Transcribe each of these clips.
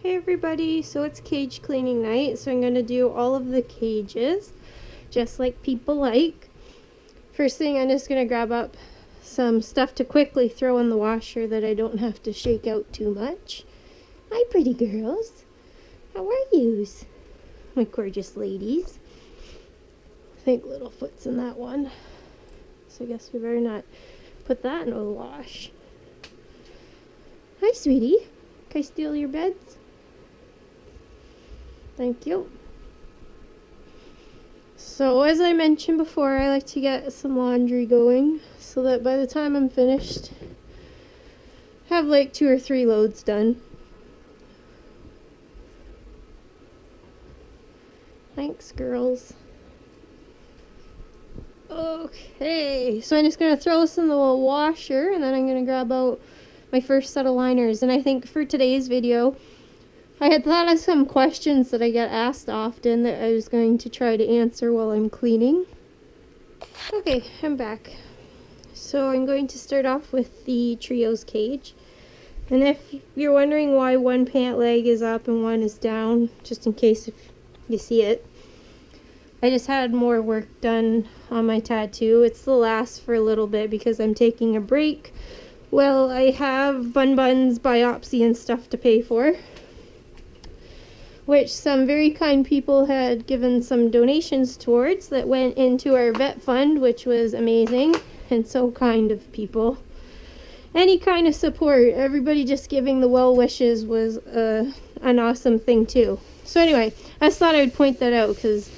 Hey everybody, so it's cage cleaning night, so I'm going to do all of the cages, just like people like. First thing, I'm just going to grab up some stuff to quickly throw in the washer that I don't have to shake out too much. Hi pretty girls, how are yous? My gorgeous ladies. I think Littlefoot's in that one, so I guess we better not put that in the wash. Hi sweetie, can I steal your beds? Thank you. So as I mentioned before, I like to get some laundry going so that by the time I'm finished, have like 2 or 3 loads done. Thanks, girls. Okay, so I'm just going to throw this in the washer and then I'm going to grab out my first set of liners. And I think for today's video, I had thought of some questions that I get asked often that I was going to try to answer while I'm cleaning. Okay, I'm back. So I'm going to start off with the trios cage. And if you're wondering why one pant leg is up and one is down, just in case if you see it, I just had more work done on my tattoo. It's the last for a little bit because I'm taking a break. Well, I have Bun's biopsy and stuff to pay for, which some very kind people had given some donations towards that went into our vet fund, which was amazing and so kind of people. Any kind of support, everybody just giving the well wishes was an awesome thing too. So anyway, I just thought I would point that out because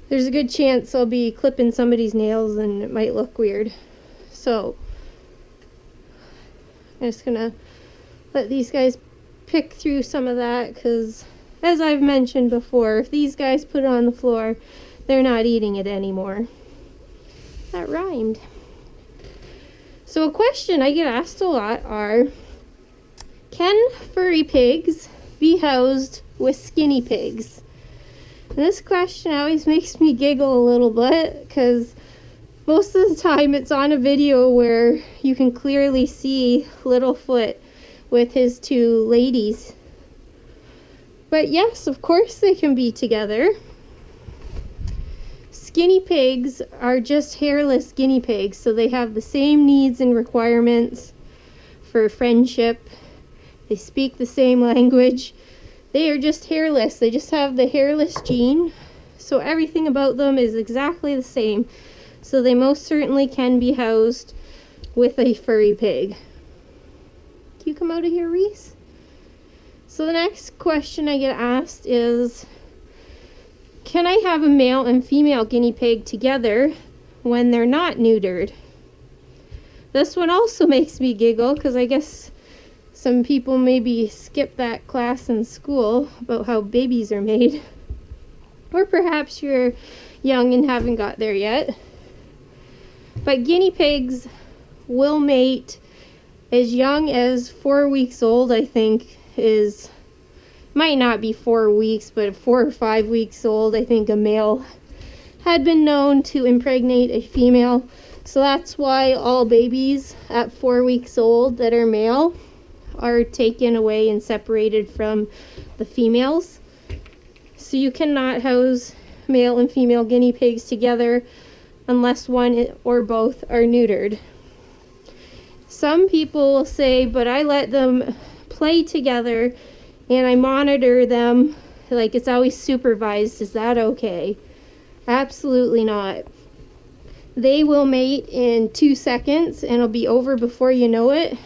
there's a good chance I'll be clipping somebody's nails and it might look weird. So I'm just gonna let these guys pick through some of that because, as I've mentioned before, if these guys put it on the floor, they're not eating it anymore. That rhymed. So a question I get asked a lot are, can furry pigs be housed with skinny pigs? And this question always makes me giggle a little bit because most of the time it's on a video where you can clearly see Littlefoot with his 2 ladies. But yes, of course they can be together. Skinny pigs are just hairless guinea pigs, so they have the same needs and requirements for friendship. They speak the same language. They are just hairless. They just have the hairless gene, so everything about them is exactly the same. So they most certainly can be housed with a furry pig. Can you come out of here, Reese? So the next question I get asked is, can I have a male and female guinea pig together when they're not neutered? This one also makes me giggle because I guess some people maybe skip that class in school about how babies are made. Or perhaps you're young and haven't got there yet. But guinea pigs will mate as young as 4 weeks old, I think. Might not be 4 weeks, but 4 or 5 weeks old, I think a male had been known to impregnate a female. So that's why all babies at 4 weeks old that are male are taken away and separated from the females. So you cannot house male and female guinea pigs together unless one or both are neutered. Some people will say, but I let them play together and I monitor them, like it's always supervised. Is that okay? Absolutely not. They will mate in 2 seconds and it'll be over before you know it.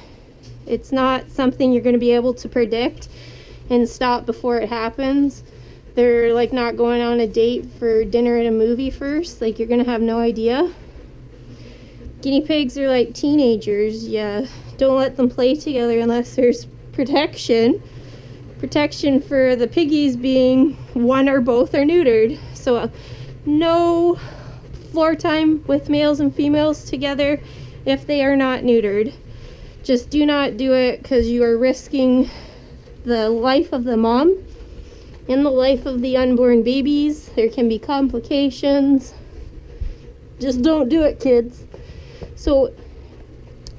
It's not something you're going to be able to predict and stop before it happens. They're like not going on a date for dinner at a movie first. Like you're going to have no idea. Guinea pigs are like teenagers. Yeah, don't let them play together unless there's protection. Protection for the piggies being one or both are neutered. So no floor time with males and females together if they are not neutered. Just do not do it because you are risking the life of the mom and the life of the unborn babies. There can be complications. Just don't do it, kids. So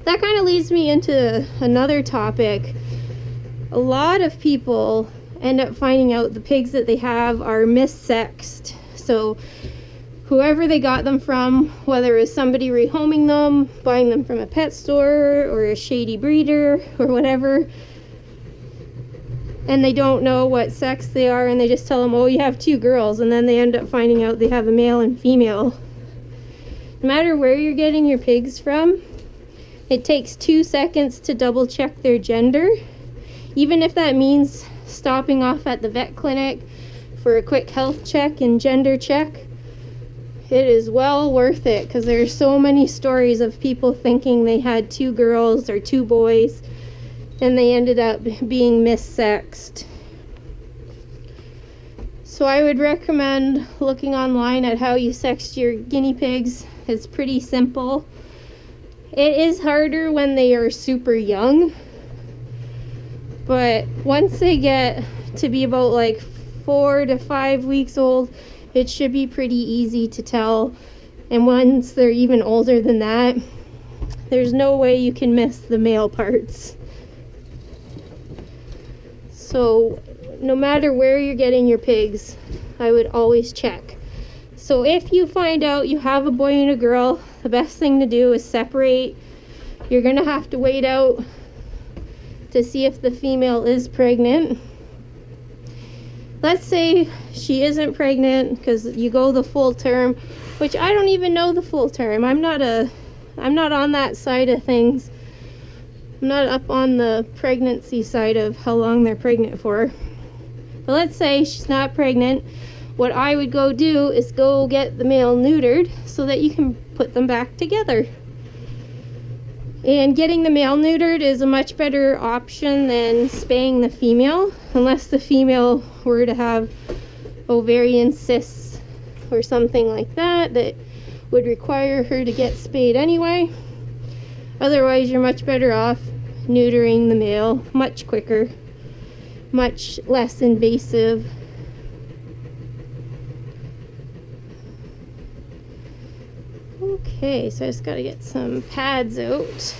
that kind of leads me into another topic. A lot of people end up finding out the pigs that they have are missexed. So whoever they got them from, whether it's somebody rehoming them, buying them from a pet store, or a shady breeder, or whatever, and they don't know what sex they are, and they just tell them, oh, you have 2 girls, and then they end up finding out they have a male and female. No matter where you're getting your pigs from, it takes 2 seconds to double check their gender, even if that means stopping off at the vet clinic for a quick health check and gender check. It is well worth it, because there's so many stories of people thinking they had 2 girls or 2 boys, and they ended up being missexed. So I would recommend looking online at how you sex your guinea pigs. It's pretty simple. It is harder when they are super young, but once they get to be about like 4 to 5 weeks old, it should be pretty easy to tell. And once they're even older than that, there's no way you can miss the male parts. So no matter where you're getting your pigs, I would always check. So if you find out you have a boy and a girl, the best thing to do is separate. You're gonna have to wait out to see if the female is pregnant. Let's say she isn't pregnant, because you go the full term, which I don't even know the full term. I'm not on that side of things. I'm not up on the pregnancy side of how long they're pregnant for. But let's say she's not pregnant. What I would go do is go get the male neutered so that you can put them back together. And getting the male neutered is a much better option than spaying the female, unless the female were to have ovarian cysts or something like that that would require her to get spayed anyway. Otherwise, you're much better off neutering the male, much quicker, much less invasive. Okay, so I just gotta get some pads out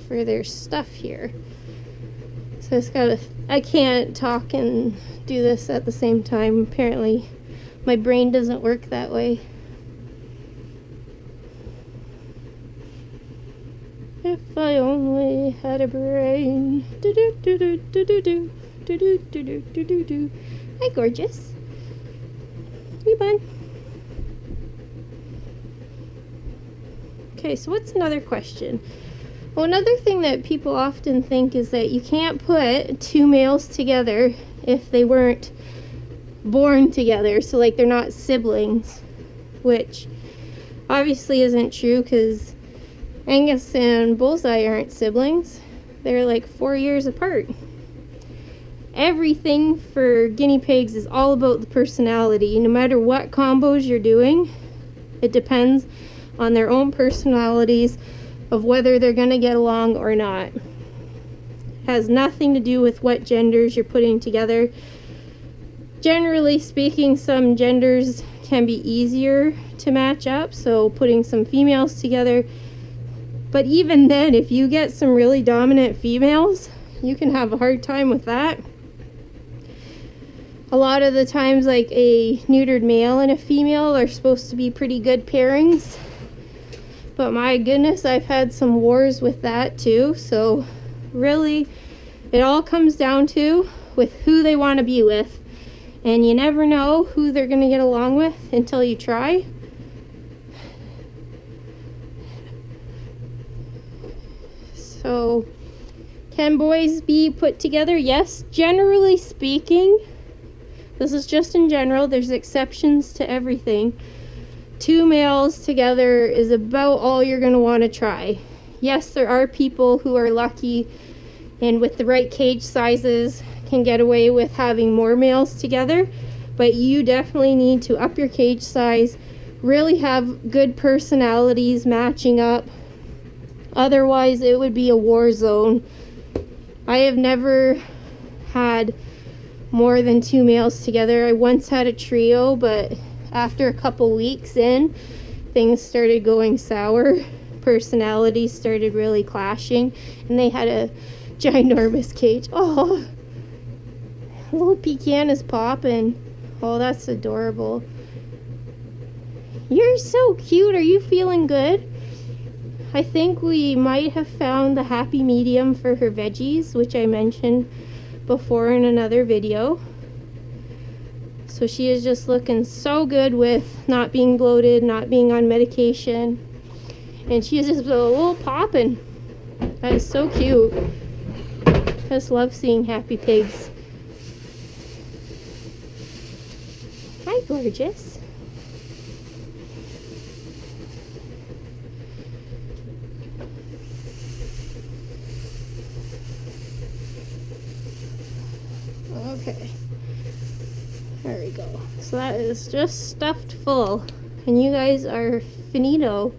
for their stuff here. So I can't talk and do this at the same time. Apparently, my brain doesn't work that way. If I only had a brain. Do do do do do do do do do do do do do. Hi, gorgeous. Hey, bud. Okay, so what's another question? Well, another thing that people often think is that you can't put 2 males together if they weren't born together, so like they're not siblings, which obviously isn't true, because Angus and Bullseye aren't siblings. They're like 4 years apart. Everything for guinea pigs is all about the personality. No matter what combos you're doing, it depends on their own personalities of whether they're going to get along or not. It has nothing to do with what genders you're putting together. Generally speaking, some genders can be easier to match up, so putting some females together. But even then, if you get some really dominant females, you can have a hard time with that. A lot of the times, like a neutered male and a female are supposed to be pretty good pairings. But my goodness, I've had some wars with that too. So really, it all comes down to with who they want to be with. And you never know who they're going to get along with until you try. So, can boys be put together? Yes, generally speaking. This is just in general. There's exceptions to everything. 2 males together is about all you're going to want to try. Yes, there are people who are lucky and with the right cage sizes can get away with having more males together, but you definitely need to up your cage size, really have good personalities matching up. Otherwise, it would be a war zone. I have never had more than 2 males together. I once had a trio, but after a couple weeks in, things started going sour. Personalities started really clashing, and they had a ginormous cage. Oh, Little pecan is popping. Oh, that's adorable. You're so cute. Are you feeling good? I think we might have found the happy medium for her veggies, which I mentioned before in another video. So she is just looking so good with not being bloated, not being on medication. And she is just a little popping. That is so cute. I just love seeing happy pigs. Hi, gorgeous. Okay. There we go. So that is just stuffed full. And you guys are finito.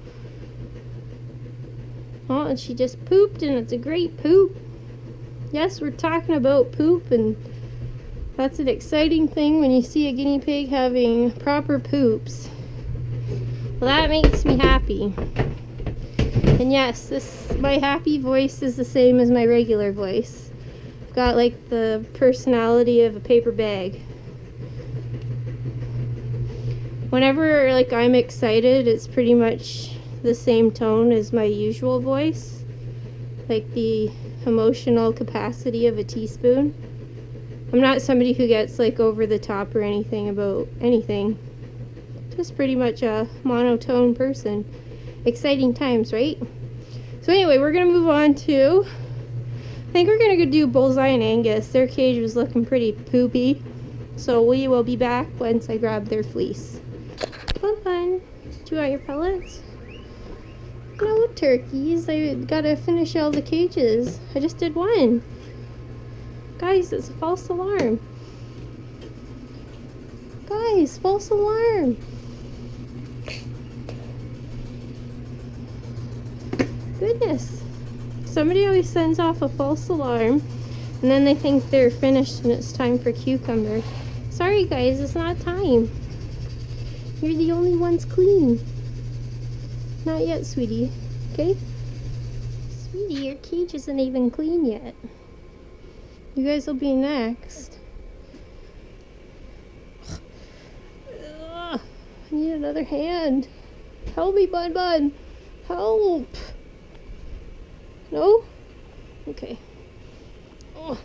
Oh, and she just pooped, and it's a great poop. Yes, we're talking about poop, and that's an exciting thing when you see a guinea pig having proper poops. Well, that makes me happy. And yes, my happy voice is the same as my regular voice. I've got like the personality of a paper bag. Whenever like I'm excited, it's pretty much the same tone as my usual voice, like the emotional capacity of a teaspoon. I'm not somebody who gets like over the top or anything about anything. Just pretty much a monotone person. Exciting times, right? So anyway, we're gonna move on to, I think we're gonna go do Bullseye and Angus. Their cage was looking pretty poopy, so we will be back once I grab their fleece. Fun. Do you want your pellets? No turkeys. I gotta finish all the cages. I just did one. Guys, it's a false alarm. Guys, false alarm. Goodness. Somebody always sends off a false alarm, and then they think they're finished and it's time for cucumber. Sorry guys, it's not time. You're the only ones clean. Not yet, sweetie. Okay? Sweetie, your cage isn't even clean yet. You guys will be next. Ugh, I need another hand. Help me, Bud. Help. No? Okay. Oh.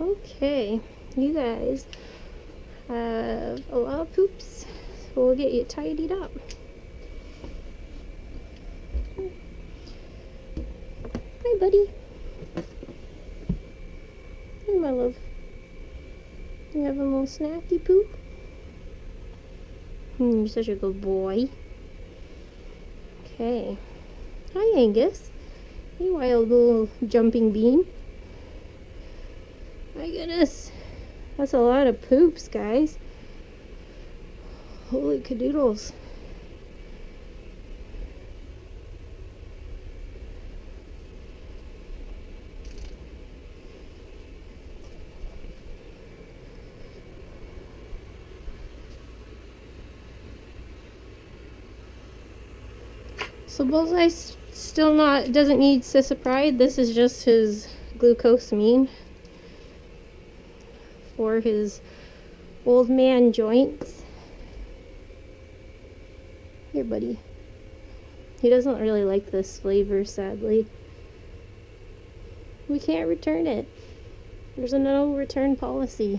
Okay. You guys have a lot of poops, so we'll get you tidied up. Hi, buddy. Hi, my love. You have a little snacky poop? You're such a good boy. Okay. Hi, Angus. Hey, wild little jumping bean. My goodness. That's a lot of poops, guys. Holy cadoodles. So Bullseye still doesn't need Cisapride. This is just his glucosamine for his old man joints. Here, buddy. He doesn't really like this flavor, sadly. We can't return it. There's a no return policy.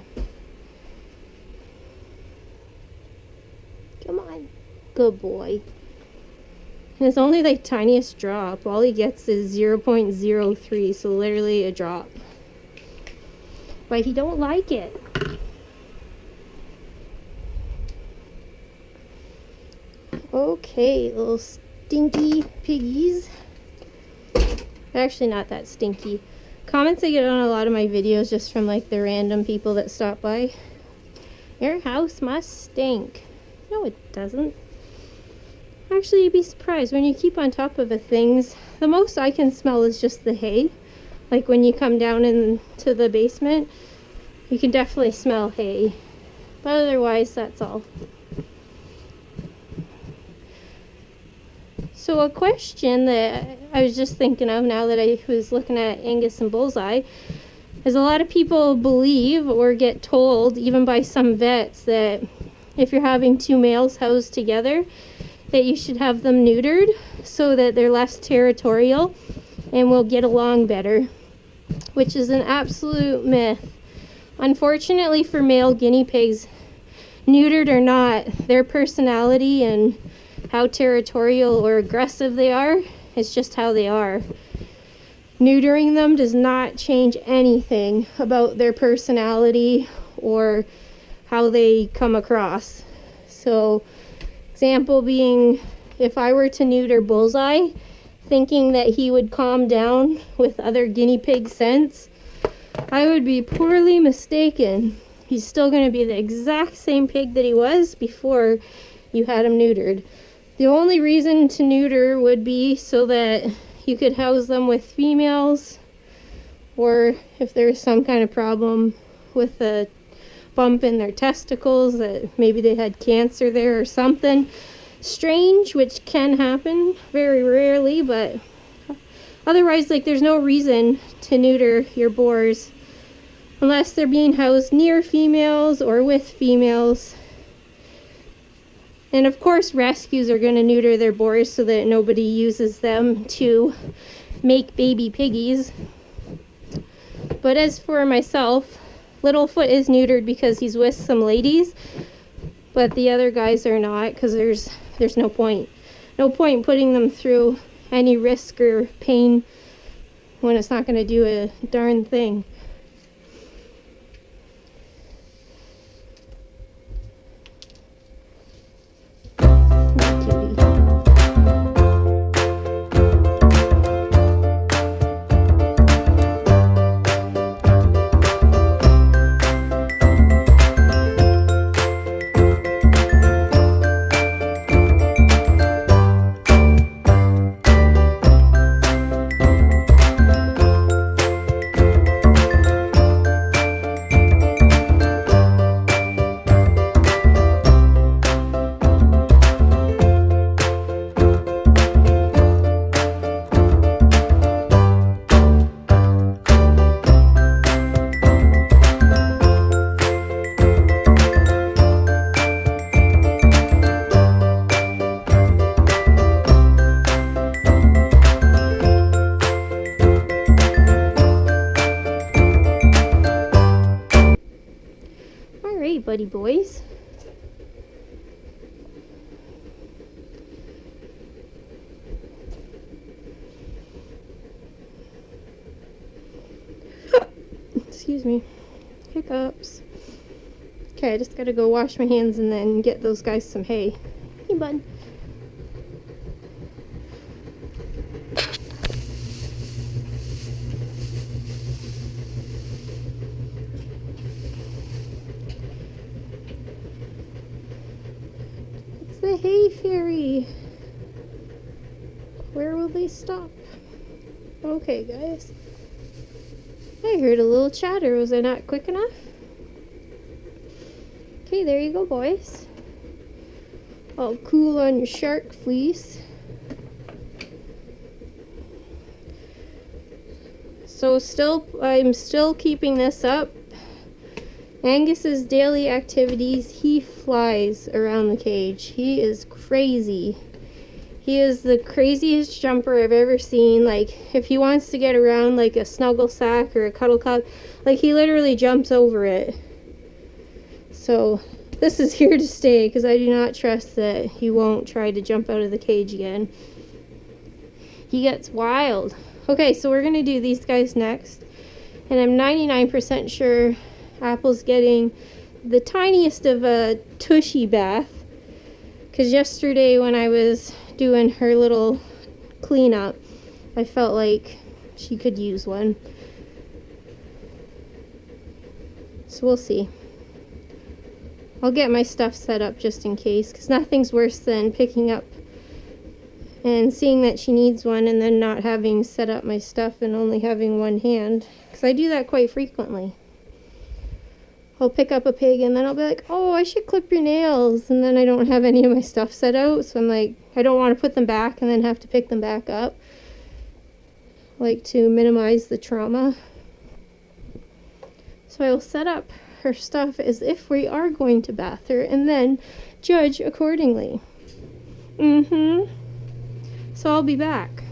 Come on. Good boy. And it's only like tiniest drop. All he gets is 0.03, so literally a drop. But he don't like it. Okay, little stinky piggies. They're actually not that stinky. Comments I get on a lot of my videos just from like the random people that stop by. Your house must stink. No, it doesn't. Actually, you'd be surprised when you keep on top of the things. The most I can smell is just the hay. Like when you come down into the basement, you can definitely smell hay. But otherwise, that's all. So a question that I was just thinking of now that I was looking at Angus and Bullseye is a lot of people believe or get told, even by some vets, that if you're having two males housed together, that you should have them neutered so that they're less territorial and will get along better, which is an absolute myth. Unfortunately for male guinea pigs, neutered or not, their personality and how territorial or aggressive they are is just how they are. Neutering them does not change anything about their personality or how they come across. So, example being, if I were to neuter Bullseye, thinking that he would calm down with other guinea pig scents, I would be poorly mistaken. He's still going to be the exact same pig that he was before you had him neutered. The only reason to neuter would be so that you could house them with females, or if there's some kind of problem with a bump in their testicles, that maybe they had cancer there or something strange, which can happen very rarely, but otherwise, like, there's no reason to neuter your boars unless they're being housed near females or with females. And of course, rescues are going to neuter their boars so that nobody uses them to make baby piggies. But as for myself, Littlefoot is neutered because he's with some ladies, but the other guys are not, because there's no point. No point putting them through any risk or pain when it's not going to do a darn thing. Buddy boys. Excuse me. Hiccups. Okay, I just gotta go wash my hands and then get those guys some hay. Hey, bud. The hay fairy. Where will they stop? Okay, guys. I heard a little chatter. Was I not quick enough? Okay, there you go, boys. All cool on your shark fleece. So I'm still keeping this up. Angus's daily activities, he flies around the cage. He is crazy. He is the craziest jumper I've ever seen. Like, if he wants to get around like a snuggle sack or a cuddle cup, like, he literally jumps over it. So this is here to stay, because I do not trust that he won't try to jump out of the cage again. He gets wild. Okay, so we're going to do these guys next. And I'm 99% sure Apple's getting the tiniest of a tushy bath, because yesterday when I was doing her little cleanup, I felt like she could use one. So we'll see. I'll get my stuff set up just in case, because nothing's worse than picking up and seeing that she needs one and then not having set up my stuff and only having one hand, because I do that quite frequently. I'll pick up a pig and then I'll be like, oh, I should clip your nails. And then I don't have any of my stuff set out. So I'm like, I don't want to put them back and then have to pick them back up. I like to minimize the trauma. So I will set up her stuff as if we are going to bath her and then judge accordingly. So I'll be back.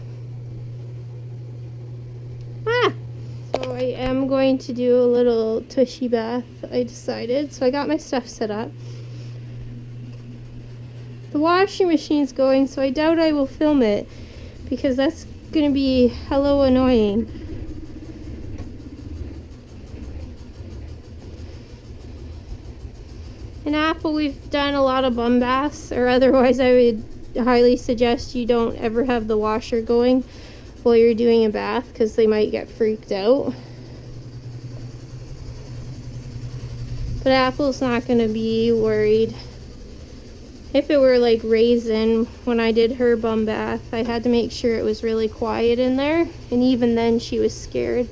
So I am going to do a little tushy bath, I decided. So I got my stuff set up. The washing machine's going, so I doubt I will film it because that's going to be hello annoying. In Apple, we've done a lot of bum baths, or otherwise I would highly suggest you don't ever have the washer going while you're doing a bath because they might get freaked out. But Apple's not going to be worried. If it were like Raisin, when I did her bum bath, I had to make sure it was really quiet in there, and even then she was scared.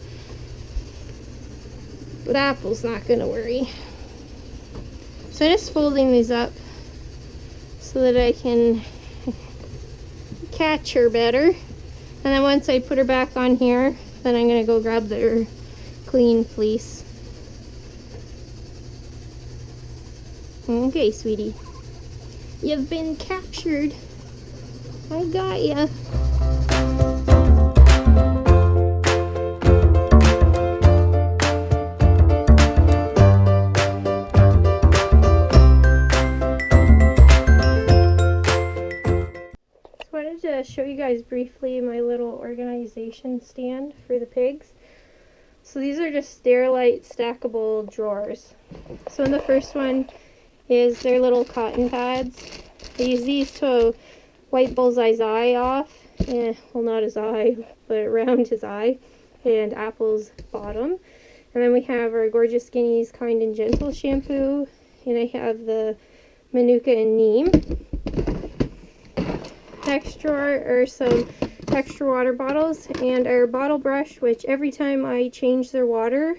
But Apple's not going to worry. So I'm just folding these up so that I can catch her better. And then once I put her back on here, then I'm going to go grab their clean fleece. Okay, sweetie. You've been captured. I got ya. To show you guys briefly my little organization stand for the pigs. So these are just Sterilite stackable drawers. So in the first one is their little cotton pads. I use these to wipe Bullseye's eye off. Well, not his eye, but around his eye, and Apple's bottom. And then we have our gorgeous Guineas Kind and Gentle shampoo, and I have the Manuka and Neem. Next drawer are some extra water bottles and our bottle brush, which every time I change their water,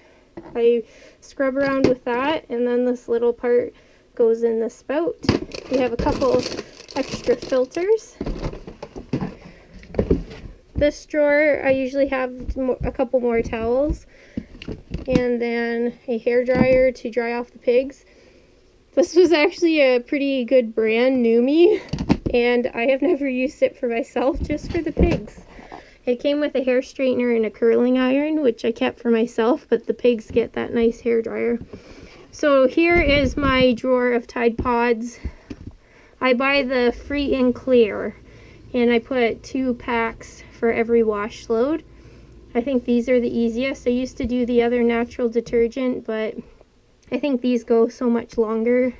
I scrub around with that, and then this little part goes in the spout. We have a couple extra filters. This drawer, I usually have a couple more towels, and then a hair dryer to dry off the pigs. This was actually a pretty good brand, Numi. And I have never used it for myself, just for the pigs. It came with a hair straightener and a curling iron, which I kept for myself, but the pigs get that nice hair dryer. So here is my drawer of Tide Pods. I buy the free and clear, and I put 2 packs for every wash load. I think these are the easiest. I used to do the other natural detergent, but I think these go so much longer.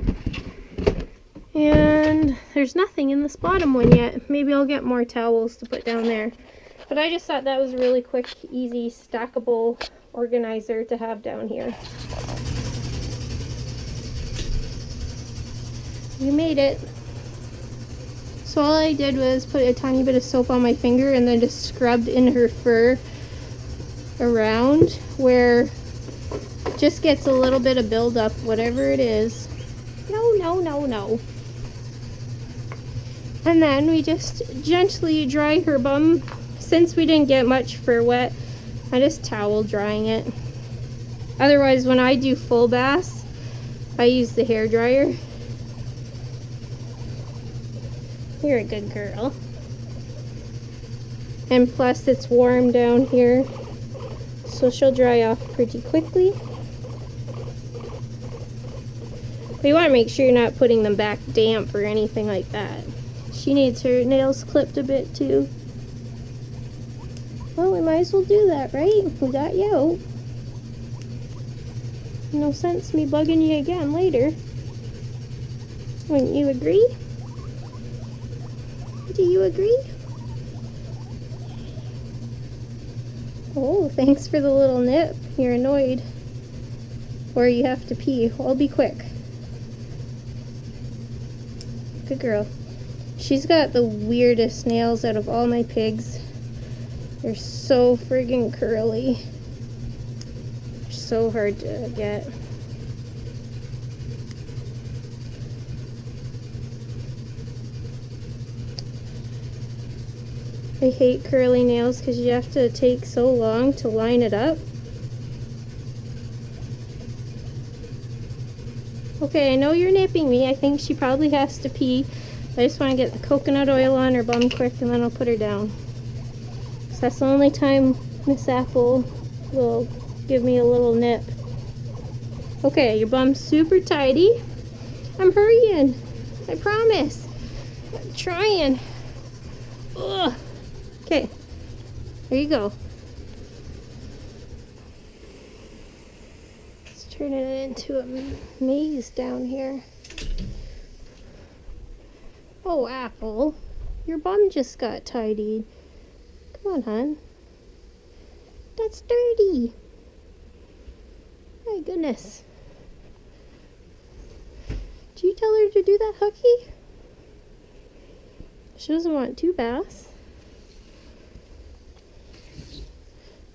And there's nothing in this bottom one yet. Maybe I'll get more towels to put down there. But I just thought that was a really quick, easy, stackable organizer to have down here. You made it. So all I did was put a tiny bit of soap on my finger and then just scrubbed in her fur around where it just gets a little bit of buildup, whatever it is. No. And then we just gently dry her bum. Since we didn't get much fur wet, I just towel drying it. Otherwise, when I do full baths, I use the hair dryer. You're a good girl. And plus, it's warm down here, so she'll dry off pretty quickly. But you want to make sure you're not putting them back damp or anything like that. She needs her nails clipped a bit too. Well, we might as well do that, right? We got you out. No sense me bugging you again later. Wouldn't you agree? Do you agree? Oh, thanks for the little nip. You're annoyed. Or you have to pee. I'll be quick. Good girl. She's got the weirdest nails out of all my pigs. They're so friggin' curly. They're so hard to get. I hate curly nails because you have to take so long to line it up. Okay, I know you're nipping me. I think she probably has to pee. I just want to get the coconut oil on her bum quick and then I'll put her down. So that's the only time Miss Apple will give me a little nip. Okay, your bum's super tidy. I'm hurrying. I promise. I'm trying. Ugh. Okay, there you go. Let's turn it into a maze down here. Oh, Apple, your bum just got tidied. Come on, hon. That's dirty. My goodness. Did you tell her to do that, Hookie? She doesn't want 2 baths.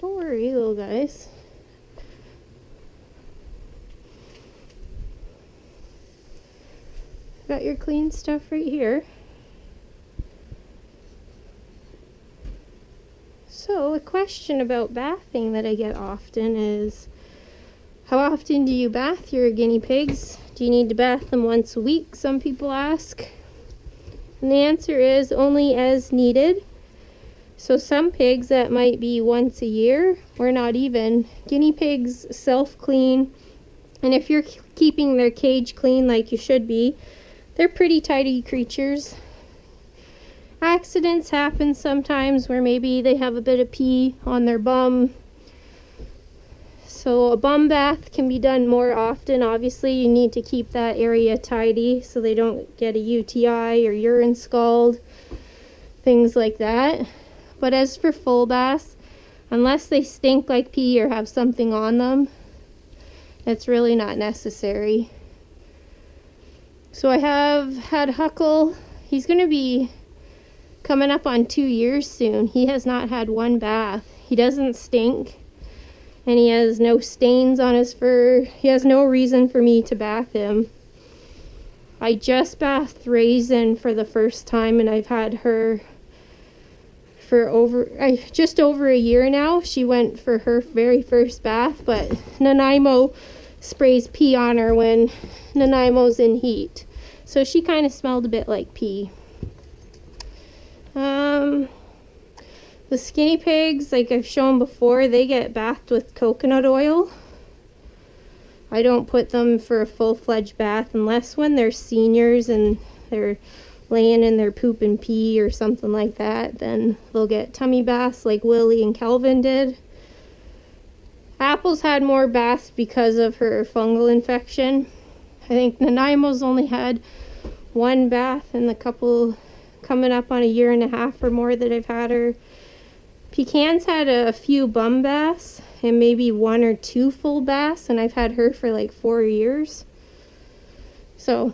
Don't worry, little guys. Got your clean stuff right here. So, a question about bathing that I get often is, how often do you bath your guinea pigs? Do you need to bath them once a week? Some people ask. And the answer is only as needed. So some pigs that might be once a year or not even. Guinea pigs self-clean. And if you're keeping their cage clean like you should be, they're pretty tidy creatures. Accidents happen sometimes where maybe they have a bit of pee on their bum. So a bum bath can be done more often. Obviously, you need to keep that area tidy so they don't get a UTI or urine scald, things like that. But as for full baths, unless they stink like pee or have something on them, it's really not necessary. So I have had Huckle. He's going to be coming up on 2 years soon. He has not had 1 bath. He doesn't stink. And he has no stains on his fur. He has no reason for me to bath him. I just bathed Raisin for the first time, and I've had her for just over a year now. She went for her very first bath, but Nanaimo sprays pee on her when Nanaimo's in heat. So she kind of smelled a bit like pee. The skinny pigs, like I've shown before, they get bathed with coconut oil. I don't put them for a full-fledged bath unless when they're seniors and they're laying in their poop and pee or something like that. Then they'll get tummy baths like Willie and Kelvin did. Apple's had more baths because of her fungal infection. I think Nanaimo's only had 1 bath in the couple coming up on a year and a half or more that I've had her. Pecan's had a few bum baths and maybe 1 or 2 full baths, and I've had her for like 4 years. So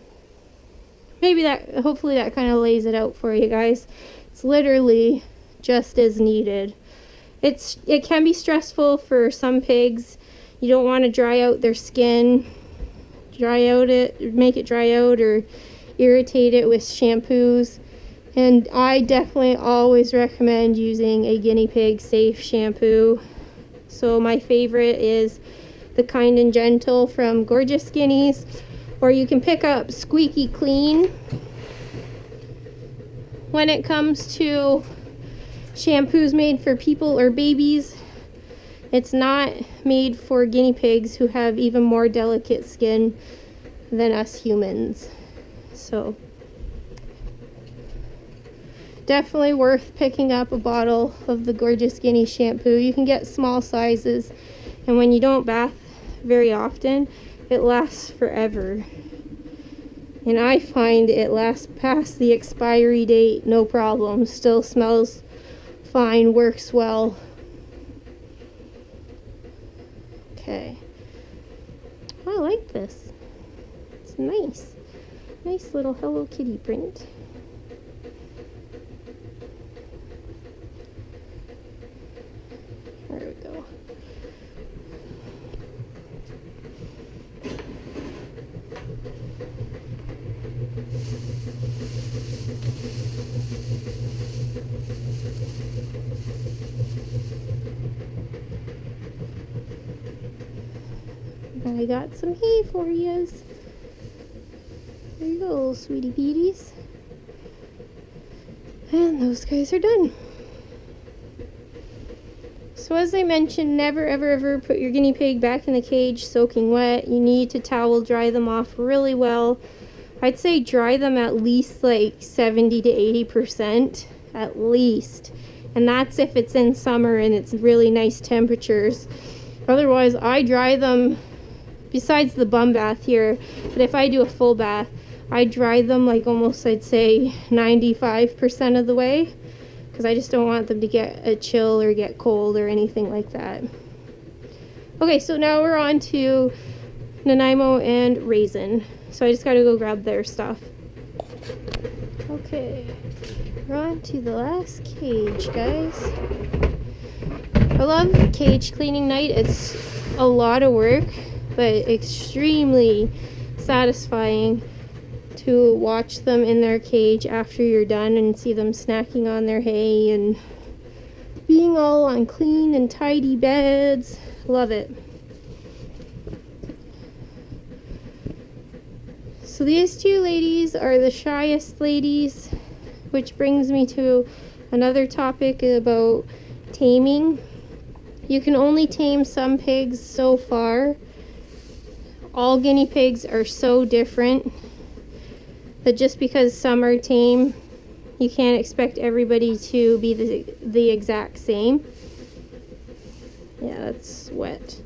maybe hopefully that kind of lays it out for you guys. It's literally just as needed. It can be stressful for some pigs. You don't want to dry out their skin, make it dry out or irritate it with shampoos. And I definitely always recommend using a guinea pig safe shampoo. So my favorite is the Kind and Gentle from Gorgeous Guineas, or you can pick up Squeaky Clean. When it comes to shampoos made for people or babies, it's not made for guinea pigs who have even more delicate skin than us humans. So definitely worth picking up a bottle of the Gorgeous Guinea shampoo. You can get small sizes, and when you don't bath very often, it lasts forever. And I find it lasts past the expiry date, no problem. Still smells fine, works well. Okay. I like this. It's nice. Nice little Hello Kitty print. There we go. I got some hay for yous. There you go, little sweetie peeties. And those guys are done. So as I mentioned, never ever ever put your guinea pig back in the cage soaking wet. You need to towel dry them off really well. I'd say dry them at least like 70 to 80% at least. And that's if it's in summer and it's really nice temperatures. Otherwise, I dry them, besides the bum bath here, but if I do a full bath, I dry them like almost, I'd say, 95% of the way, because I just don't want them to get a chill or get cold or anything like that. Okay, so now we're on to Nanaimo and Raisin. So I just gotta go grab their stuff. Okay, we're on to the last cage, guys. I love cage cleaning night. It's a lot of work, but extremely satisfying to watch them in their cage after you're done and see them snacking on their hay and being all on clean and tidy beds. Love it. So these two ladies are the shyest ladies, which brings me to another topic about taming. You can only tame some pigs so far. All guinea pigs are so different that just because some are tame, you can't expect everybody to be the exact same. Yeah, that's wet.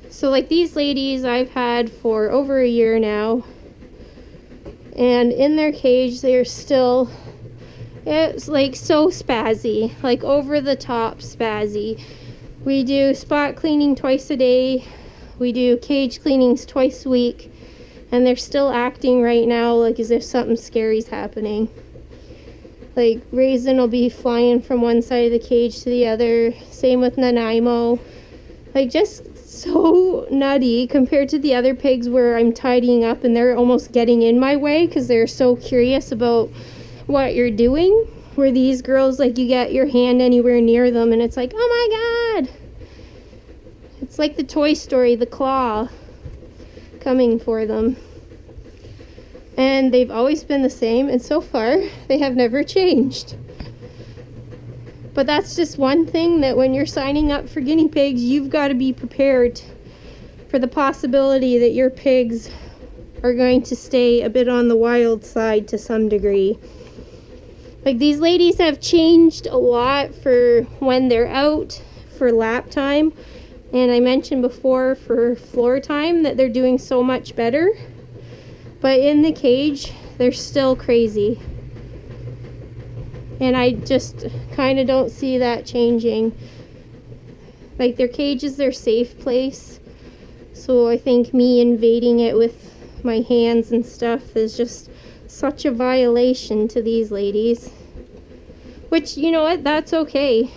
So like these ladies I've had for over a year now, and in their cage they're still, it's like so spazzy, like over the top spazzy. We do spot cleaning twice a day. We do cage cleanings twice a week. And they're still acting right now like as if something scary's happening. Like Raisin will be flying from one side of the cage to the other. Same with Nanaimo. Like just so nutty compared to the other pigs where I'm tidying up and they're almost getting in my way because they're so curious about what you're doing. Where these girls, like, you get your hand anywhere near them and it's like, oh my god, it's like the Toy Story, the claw coming for them. And they've always been the same, and so far they have never changed. But that's just one thing that when you're signing up for guinea pigs, you've got to be prepared for the possibility that your pigs are going to stay a bit on the wild side to some degree. Like, these ladies have changed a lot for when they're out for lap time. And I mentioned before for floor time that they're doing so much better. But in the cage, they're still crazy. And I just kind of don't see that changing. Like, their cage is their safe place. So I think me invading it with my hands and stuff is just such a violation to these ladies. Which, you know what, that's okay.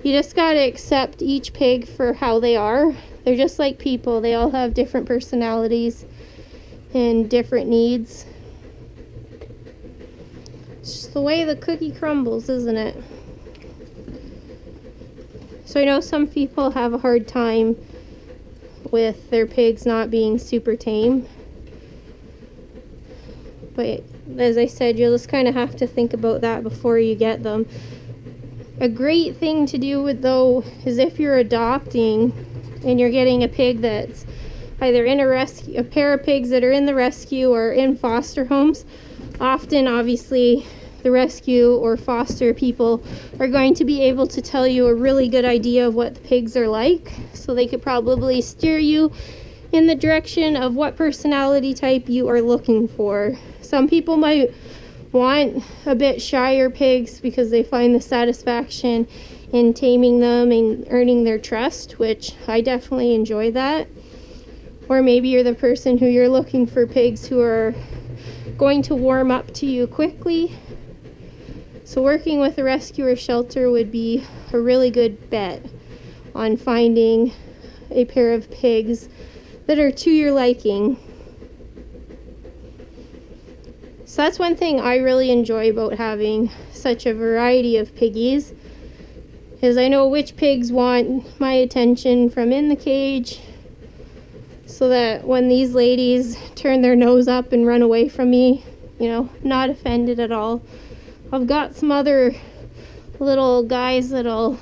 You just gotta accept each pig for how they are. They're just like people. They all have different personalities and different needs. It's just the way the cookie crumbles, isn't it? So I know some people have a hard time with their pigs not being super tame. But as I said, you'll just kind of have to think about that before you get them. A great thing to do with, though, is if you're adopting and you're getting a pig that's either in a rescue, a pair of pigs that are in the rescue or in foster homes. Often, obviously, the rescue or foster people are going to be able to tell you a really good idea of what the pigs are like. So they could probably steer you in the direction of what personality type you are looking for. Some people might want a bit shyer pigs because they find the satisfaction in taming them and earning their trust, which I definitely enjoy that. Or maybe you're the person who you're looking for pigs who are going to warm up to you quickly. So working with a rescue or shelter would be a really good bet on finding a pair of pigs that are to your liking. So that's one thing I really enjoy about having such a variety of piggies, is I know which pigs want my attention from in the cage so that when these ladies turn their nose up and run away from me, you know, not offended at all. I've got some other little guys that'll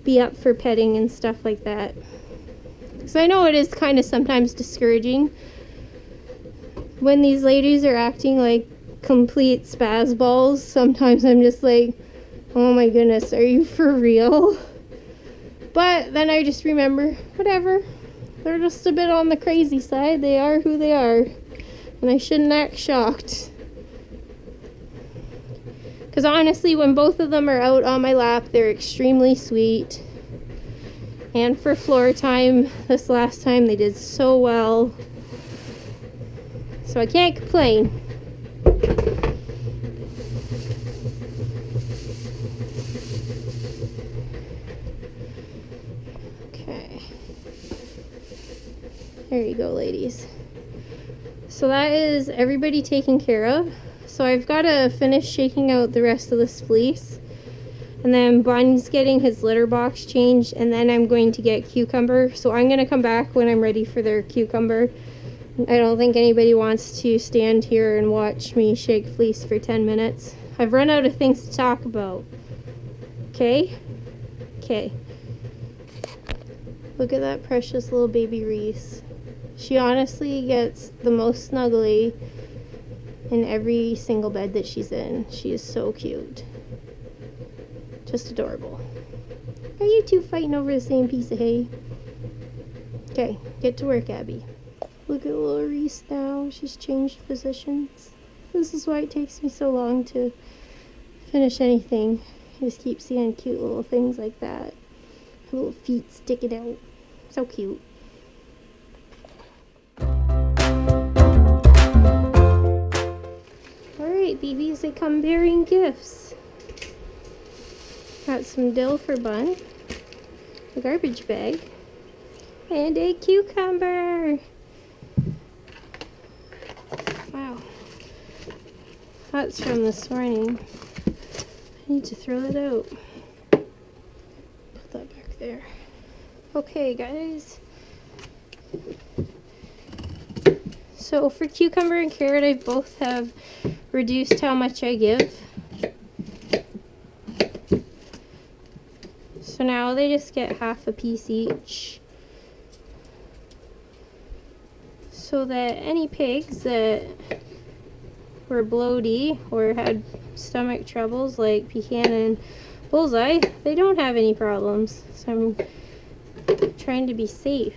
be up for petting and stuff like that. Because I know it is kind of sometimes discouraging when these ladies are acting like complete spaz balls. Sometimes I'm just like, oh my goodness, are you for real? But then I just remember, whatever. They're just a bit on the crazy side. They are who they are. And I shouldn't act shocked. Because honestly, when both of them are out on my lap, they're extremely sweet. And for floor time, this last time, they did so well. So I can't complain. Okay. There you go, ladies. So that is everybody taken care of. So I've got to finish shaking out the rest of this fleece. And then Bunny's getting his litter box changed. And then I'm going to get Cucumber. So I'm going to come back when I'm ready for their Cucumber. I don't think anybody wants to stand here and watch me shake fleece for 10 minutes. I've run out of things to talk about. Okay? Okay. Look at that precious little baby Reese. She honestly gets the most snuggly in every single bed that she's in. She is so cute. Just adorable. Are you two fighting over the same piece of hay? Okay, get to work, Abby. Look at little Reese now. She's changed positions. This is why it takes me so long to finish anything. I just keep seeing cute little things like that. Her little feet sticking out. So cute. Alright, babies, they come bearing gifts. Got some dill for Bun, a garbage bag, and a cucumber. Wow. That's from this morning. I need to throw that out. Put that back there. Okay, guys. So for cucumber and carrot, I both have reduced how much I give. So now they just get half a piece each. So that any pigs that were bloaty or had stomach troubles like Pecan and Bullseye, they don't have any problems. So I'm trying to be safe.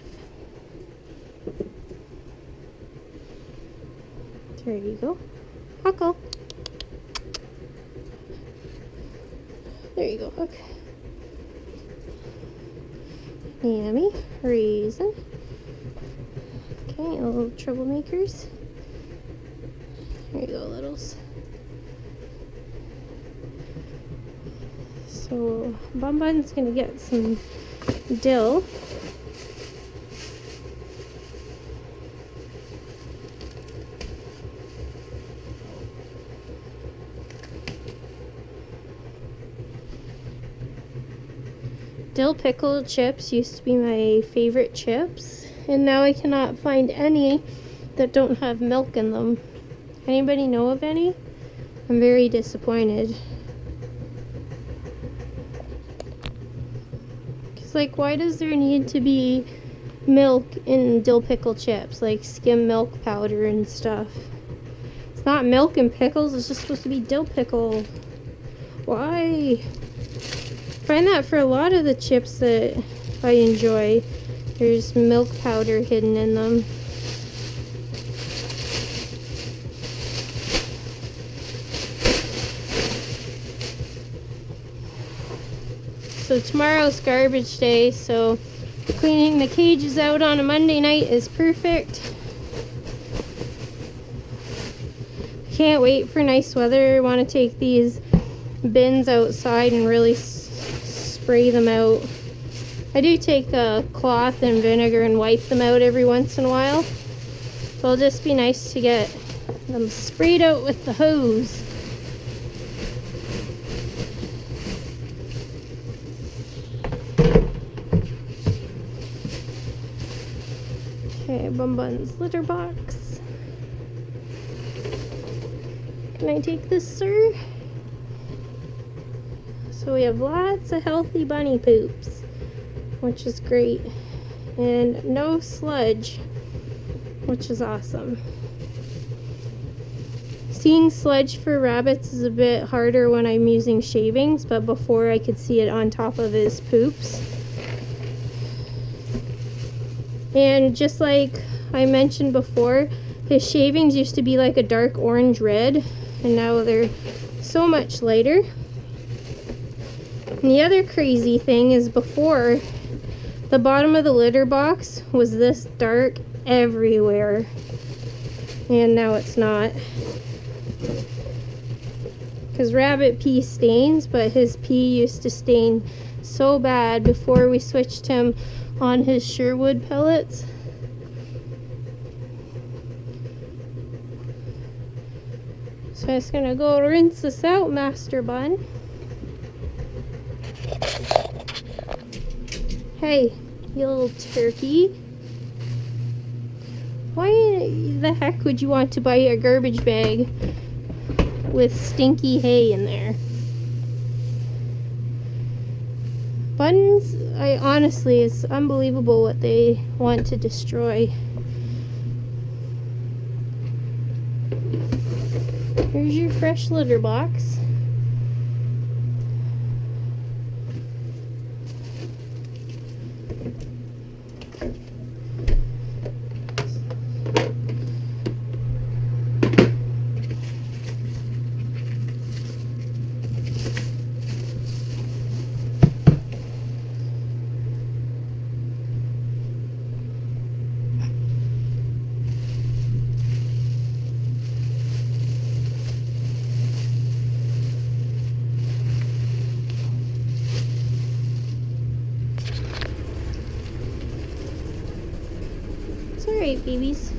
There you go. Huckle. There you go. Okay. Yummy. Raisin. Okay, little troublemakers. There you go, littles. So, Bun Bun's gonna get some dill. Dill pickle chips used to be my favorite chips, and now I cannot find any that don't have milk in them. Anybody know of any? I'm very disappointed. Cause like, why does there need to be milk in dill pickle chips, like skim milk powder and stuff? It's not milk and pickles, it's just supposed to be dill pickle. Why? I find that for a lot of the chips that I enjoy, there's milk powder hidden in them. So tomorrow's garbage day, so cleaning the cages out on a Monday night is perfect. Can't wait for nice weather. I want to take these bins outside and really spray them out. I do take a cloth and vinegar and wipe them out every once in a while. So it'll just be nice to get them sprayed out with the hose. Okay, Bun Bun's litter box. Can I take this, sir? So we have lots of healthy bunny poops, which is great. And no sludge, which is awesome. Seeing sludge for rabbits is a bit harder when I'm using shavings, but before I could see it on top of his poops. And just like I mentioned before, his shavings used to be like a dark orange red, and now they're so much lighter. And the other crazy thing is before, the bottom of the litter box was this dark everywhere, and now it's not. Because rabbit pee stains, but his pee used to stain so bad before we switched him on his Sherwood pellets. So I'm just gonna go rinse this out, Master Bun. Hey, you little turkey. Why the heck would you want to buy a garbage bag with stinky hay in there? Buns, honestly, it's unbelievable what they want to destroy. Here's your fresh litter box. Alright, babies.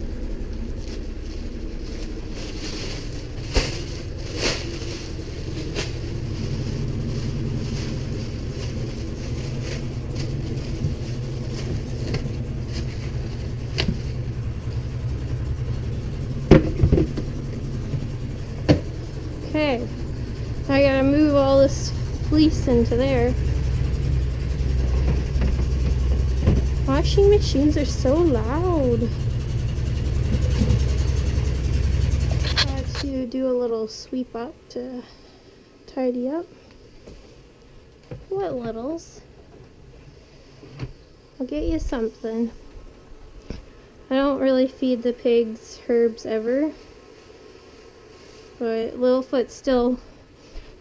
Okay, I gotta move all this fleece into there. Washing machines are so loud. I had to do a little sweep up to tidy up. What littles? I'll get you something. I don't really feed the pigs herbs ever, but Littlefoot's still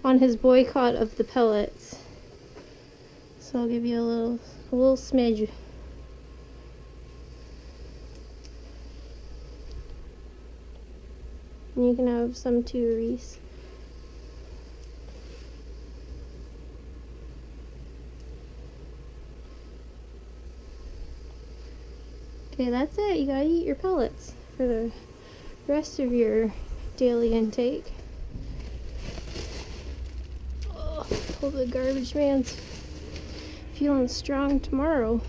on his boycott of the pellets, so I'll give you a little smidge. And you can have some too, Reese. Okay, that's it. You gotta eat your pellets for the rest of your daily intake. Oh, hope the garbage man's feeling strong tomorrow.